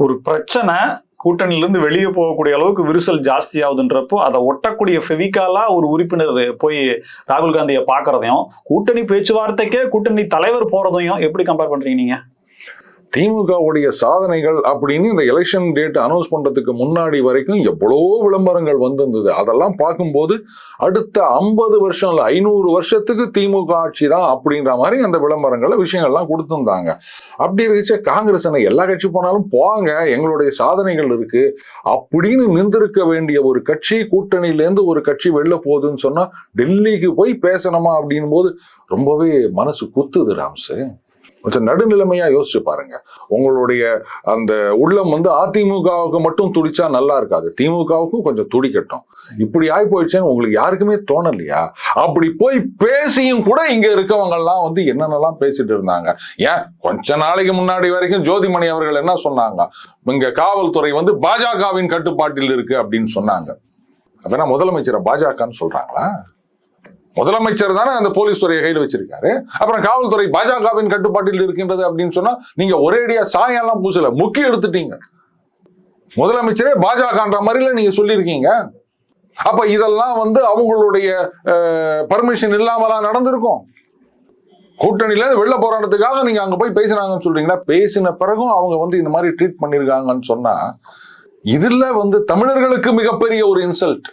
ஒரு பிரச்சனை கூட்டணியிலிருந்து வெளியே போகக்கூடிய அளவுக்கு விரிசல் ஜாஸ்தி ஆகுதுன்றப்போ அதை ஒட்டக்கூடிய ஃபெவிகாலா ஒரு உறுப்பினர் போய் ராகுல் காந்தியை பாக்குறதையும் கூட்டணி பேச்சுவார்த்தைக்கே கூட்டணி தலைவர் போறதையும் எப்படி கம்பேர் பண்றீங்க நீங்க? திமுகவுடைய சாதனைகள் அப்படின்னு இந்த எலெக்ஷன் டேட் அனௌன்ஸ் பண்றதுக்கு முன்னாடி வரைக்கும் எவ்வளோ விளம்பரங்கள் வந்திருந்தது. அதெல்லாம் பார்க்கும்போது அடுத்த 50 வருஷம் இல்லை 500 வருஷத்துக்கு திமுக ஆட்சி தான் அப்படின்ற மாதிரி அந்த விளம்பரங்களை விஷயங்கள்லாம் கொடுத்துருந்தாங்க. அப்படி இருந்துச்சு காங்கிரஸ் எல்லா கட்சி போனாலும் போவாங்க, எங்களுடைய சாதனைகள் இருக்கு அப்படின்னு நின்றிருக்க வேண்டிய ஒரு கட்சி கூட்டணியிலேருந்து ஒரு கட்சி வெளில போகுதுன்னு சொன்னா டெல்லிக்கு போய் பேசணுமா அப்படின் போது ரொம்பவே மனசு குத்துது. ராம்சு கொஞ்சம் நடுநிலைமையா யோசிச்சு பாருங்க. உங்களுடைய அந்த உள்ளம் அதிமுகவுக்கு மட்டும் துடிச்சா நல்லா இருக்காது, திமுகவுக்கும் கொஞ்சம் துடிக்கட்டும். இப்படி ஆகி போயிடுச்சேன்னு உங்களுக்கு யாருக்குமே தோணலையா? அப்படி போய் பேசியும் கூட இங்க இருக்கவங்க எல்லாம் என்னென்னலாம் பேசிட்டு இருந்தாங்க. ஏன் கொஞ்ச நாளைக்கு முன்னாடி வரைக்கும் ஜோதிமணி அவர்கள் என்ன சொன்னாங்க, இங்க காவல்துறை பாஜகவின் கட்டுப்பாட்டில் இருக்கு அப்படின்னு சொன்னாங்க. அதனா முதலமைச்சரை பாஜகன்னு சொல்றாங்களா? முதலமைச்சர் தானே அந்த போலீஸ் துறையை கையில் வச்சிருக்காரு. அப்புறம் காவல்துறை பாஜகவின் கட்டுப்பாட்டில் இருக்கின்றது அப்படின்னு சொன்னா நீங்க ஒரேடியா சாயெல்லாம் பூசல, முக்கி எடுத்துட்டீங்க. முதலமைச்சரே பாஜகன்ற மாதிரில நீங்க சொல்லியிருக்கீங்க. அப்ப இதெல்லாம் அவங்களுடைய பர்மிஷன் இல்லாமலாம் நடந்திருக்கும். கூட்டணியில வெளில போராட்டத்துக்காக நீங்க அங்க போய் பேசினாங்கன்னு சொல்றீங்களா? பேசின பிறகும் அவங்க இந்த மாதிரி ட்ரீட் பண்ணிருக்காங்கன்னு சொன்னா இதுல தமிழர்களுக்கு மிகப்பெரிய ஒரு இன்சல்ட்.